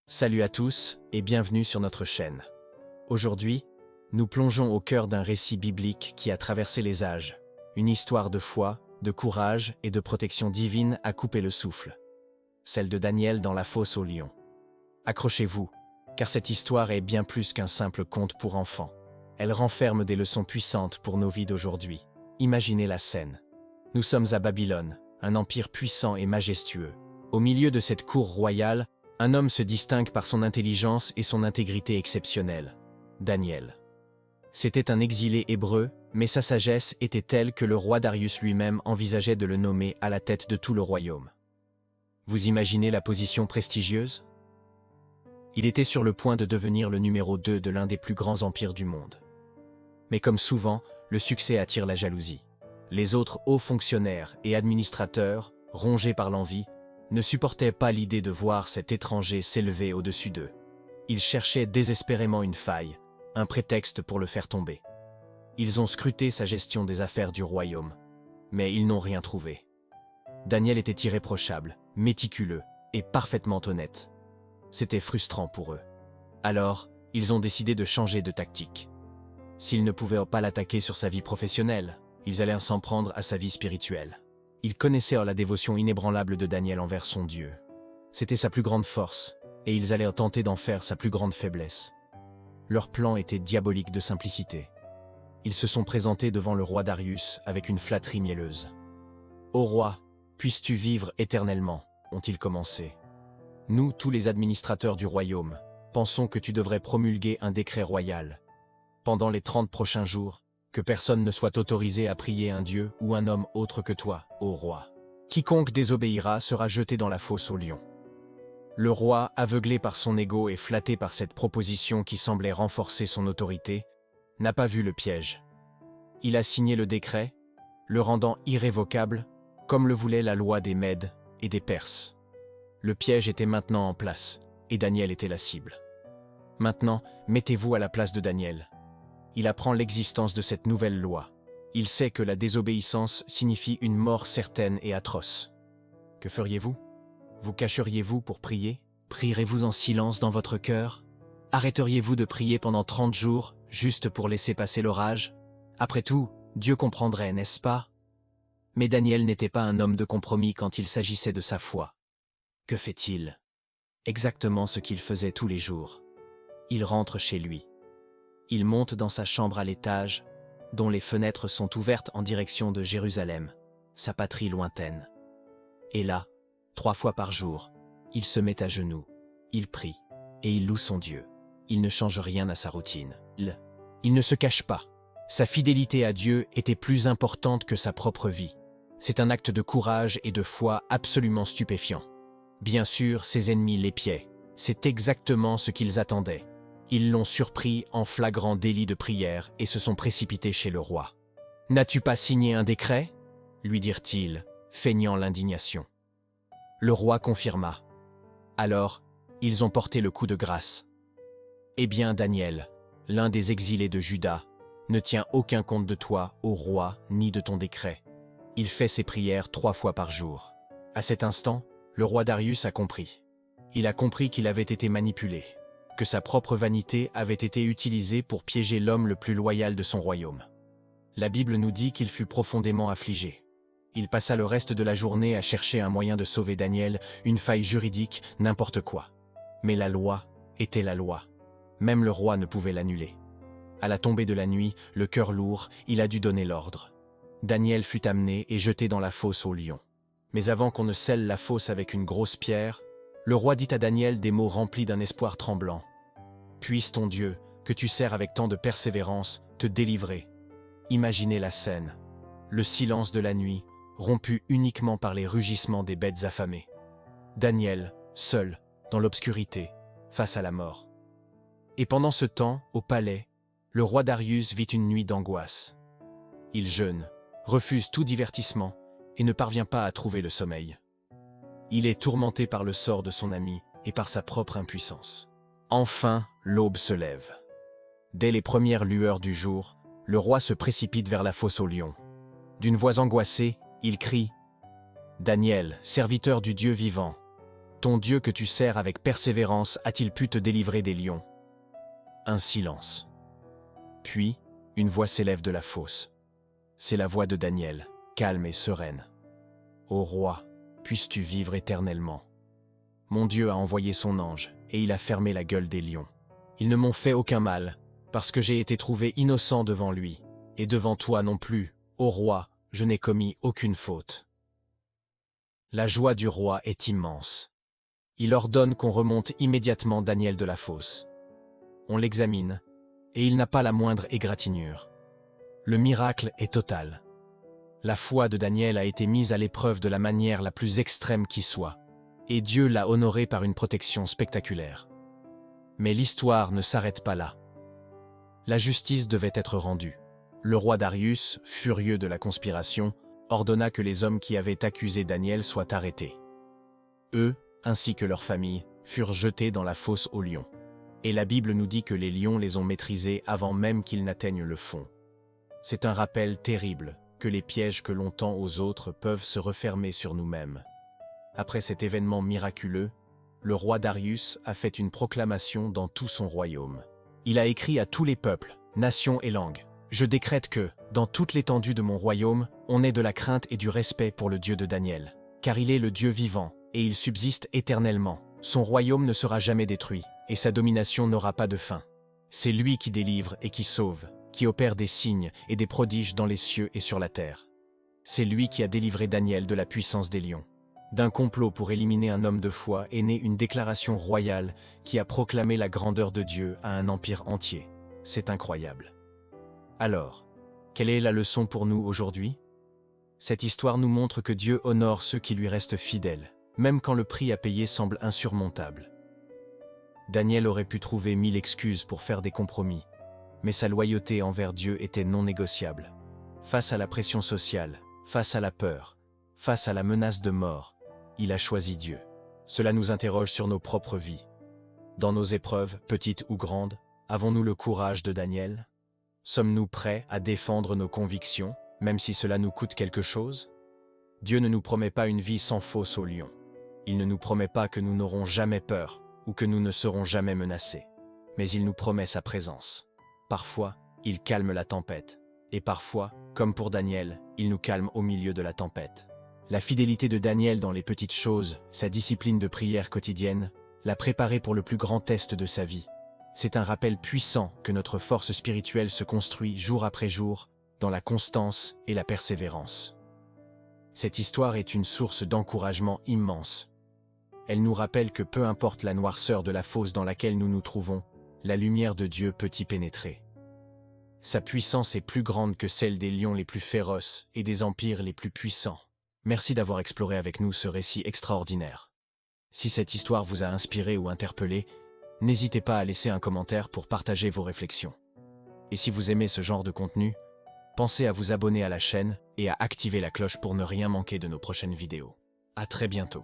Salut à tous et bienvenue sur notre chaîne. Aujourd'hui, nous plongeons au cœur d'un récit biblique qui a traversé les âges, une histoire de foi, de courage et de protection divine à couper le souffle. Celle de Daniel dans la fosse aux lions. Accrochez-vous, car cette histoire est bien plus qu'un simple conte pour enfants. Elle renferme des leçons puissantes pour nos vies d'aujourd'hui. Imaginez la scène. Nous sommes à Babylone, un empire puissant et majestueux. Au milieu de cette cour royale, un homme se distingue par son intelligence et son intégrité exceptionnelle. Daniel. C'était un exilé hébreu, mais sa sagesse était telle que le roi Darius lui-même envisageait de le nommer à la tête de tout le royaume. Vous imaginez la position prestigieuse? Il était sur le point de devenir le numéro 2 de l'un des plus grands empires du monde. Mais comme souvent, le succès attire la jalousie. Les autres hauts fonctionnaires et administrateurs, rongés par l'envie, ne supportaient pas l'idée de voir cet étranger s'élever au-dessus d'eux. Ils cherchaient désespérément une faille, un prétexte pour le faire tomber. Ils ont scruté sa gestion des affaires du royaume, mais ils n'ont rien trouvé. Daniel était irréprochable, méticuleux et parfaitement honnête. C'était frustrant pour eux. Alors, ils ont décidé de changer de tactique. S'ils ne pouvaient pas l'attaquer sur sa vie professionnelle, ils allaient s'en prendre à sa vie spirituelle. Ils connaissaient la dévotion inébranlable de Daniel envers son Dieu. C'était sa plus grande force, et ils allaient tenter d'en faire sa plus grande faiblesse. Leur plan était diabolique de simplicité. Ils se sont présentés devant le roi Darius avec une flatterie mielleuse. « Ô roi, puisses-tu vivre éternellement » ont-ils commencé. « Nous, tous les administrateurs du royaume, pensons que tu devrais promulguer un décret royal. Pendant les 30 prochains jours, que personne ne soit autorisé à prier un dieu ou un homme autre que toi, ô roi. Quiconque désobéira sera jeté dans la fosse aux lions. » Le roi, aveuglé par son ego et flatté par cette proposition qui semblait renforcer son autorité, n'a pas vu le piège. Il a signé le décret, le rendant irrévocable, comme le voulait la loi des Mèdes et des Perses. Le piège était maintenant en place, et Daniel était la cible. Maintenant, mettez-vous à la place de Daniel. Il apprend l'existence de cette nouvelle loi. Il sait que la désobéissance signifie une mort certaine et atroce. Que feriez-vous? Vous cacheriez-vous pour prier? Prierez-vous en silence dans votre cœur? Arrêteriez-vous de prier pendant 30 jours, juste pour laisser passer l'orage? Après tout, Dieu comprendrait, n'est-ce pas? Mais Daniel n'était pas un homme de compromis quand il s'agissait de sa foi. Que fait-il? Exactement ce qu'il faisait tous les jours. Il rentre chez lui. Il monte dans sa chambre à l'étage, dont les fenêtres sont ouvertes en direction de Jérusalem, sa patrie lointaine. Et là, 3 fois par jour, il se met à genoux, il prie, et il loue son Dieu. Il ne change rien à sa routine. Il ne se cache pas. Sa fidélité à Dieu était plus importante que sa propre vie. C'est un acte de courage et de foi absolument stupéfiant. Bien sûr, ses ennemis l'épiaient. C'est exactement ce qu'ils attendaient. Ils l'ont surpris en flagrant délit de prière et se sont précipités chez le roi. « N'as-tu pas signé un décret ?» lui dirent-ils, feignant l'indignation. Le roi confirma. Alors, ils ont porté le coup de grâce. Eh bien, Daniel, l'un des exilés de Juda, ne tient aucun compte de toi, ô roi, ni de ton décret. Il fait ses prières 3 fois par jour. À cet instant, le roi Darius a compris. Il a compris qu'il avait été manipulé, que sa propre vanité avait été utilisée pour piéger l'homme le plus loyal de son royaume. La Bible nous dit qu'il fut profondément affligé. Il passa le reste de la journée à chercher un moyen de sauver Daniel, une faille juridique, n'importe quoi. Mais la loi était la loi. Même le roi ne pouvait l'annuler. À la tombée de la nuit, le cœur lourd, il a dû donner l'ordre. Daniel fut amené et jeté dans la fosse aux lions. Mais avant qu'on ne scelle la fosse avec une grosse pierre, le roi dit à Daniel des mots remplis d'un espoir tremblant. « Puisse ton Dieu, que tu sers avec tant de persévérance, te délivrer. » Imaginez la scène. Le silence de la nuit, rompu uniquement par les rugissements des bêtes affamées. Daniel, seul, dans l'obscurité, face à la mort. Et pendant ce temps, au palais, le roi Darius vit une nuit d'angoisse. Il jeûne, refuse tout divertissement et ne parvient pas à trouver le sommeil. Il est tourmenté par le sort de son ami et par sa propre impuissance. Enfin, l'aube se lève. Dès les premières lueurs du jour, le roi se précipite vers la fosse aux lions. D'une voix angoissée, il crie « Daniel, serviteur du Dieu vivant, ton Dieu que tu sers avec persévérance a-t-il pu te délivrer des lions? Un silence. Puis, une voix s'élève de la fosse. C'est la voix de Daniel, calme et sereine. Ô roi, puisses-tu vivre éternellement. Mon Dieu a envoyé son ange, et il a fermé la gueule des lions. Ils ne m'ont fait aucun mal, parce que j'ai été trouvé innocent devant lui, et devant toi non plus, ô roi, je n'ai commis aucune faute. La joie du roi est immense. Il ordonne qu'on remonte immédiatement Daniel de la fosse. On l'examine, et il n'a pas la moindre égratignure. Le miracle est total. La foi de Daniel a été mise à l'épreuve de la manière la plus extrême qui soit, et Dieu l'a honoré par une protection spectaculaire. Mais l'histoire ne s'arrête pas là. La justice devait être rendue. Le roi Darius, furieux de la conspiration, ordonna que les hommes qui avaient accusé Daniel soient arrêtés. Eux, ainsi que leurs familles, furent jetés dans la fosse aux lions. Et la Bible nous dit que les lions les ont maîtrisés avant même qu'ils n'atteignent le fond. C'est un rappel terrible que les pièges que l'on tend aux autres peuvent se refermer sur nous-mêmes. Après cet événement miraculeux, le roi Darius a fait une proclamation dans tout son royaume. Il a écrit à tous les peuples, nations et langues. Je décrète que, dans toute l'étendue de mon royaume, on ait de la crainte et du respect pour le Dieu de Daniel. Car il est le Dieu vivant, et il subsiste éternellement. Son royaume ne sera jamais détruit, et sa domination n'aura pas de fin. C'est lui qui délivre et qui sauve, qui opère des signes et des prodiges dans les cieux et sur la terre. C'est lui qui a délivré Daniel de la puissance des lions. D'un complot pour éliminer un homme de foi est née une déclaration royale qui a proclamé la grandeur de Dieu à un empire entier. C'est incroyable. Alors, quelle est la leçon pour nous aujourd'hui? Cette histoire nous montre que Dieu honore ceux qui lui restent fidèles, même quand le prix à payer semble insurmontable. Daniel aurait pu trouver 1000 excuses pour faire des compromis, mais sa loyauté envers Dieu était non négociable. Face à la pression sociale, face à la peur, face à la menace de mort, il a choisi Dieu. Cela nous interroge sur nos propres vies. Dans nos épreuves, petites ou grandes, avons-nous le courage de Daniel? Sommes-nous prêts à défendre nos convictions, même si cela nous coûte quelque chose? Dieu ne nous promet pas une vie sans fosse aux lions. Il ne nous promet pas que nous n'aurons jamais peur ou que nous ne serons jamais menacés. Mais il nous promet sa présence. Parfois, il calme la tempête. Et parfois, comme pour Daniel, il nous calme au milieu de la tempête. La fidélité de Daniel dans les petites choses, sa discipline de prière quotidienne, l'a préparé pour le plus grand test de sa vie. C'est un rappel puissant que notre force spirituelle se construit jour après jour dans la constance et la persévérance. Cette histoire est une source d'encouragement immense. Elle nous rappelle que peu importe la noirceur de la fosse dans laquelle nous nous trouvons, la lumière de Dieu peut y pénétrer. Sa puissance est plus grande que celle des lions les plus féroces et des empires les plus puissants. Merci d'avoir exploré avec nous ce récit extraordinaire. Si cette histoire vous a inspiré ou interpellé, n'hésitez pas à laisser un commentaire pour partager vos réflexions. Et si vous aimez ce genre de contenu, pensez à vous abonner à la chaîne et à activer la cloche pour ne rien manquer de nos prochaines vidéos. À très bientôt.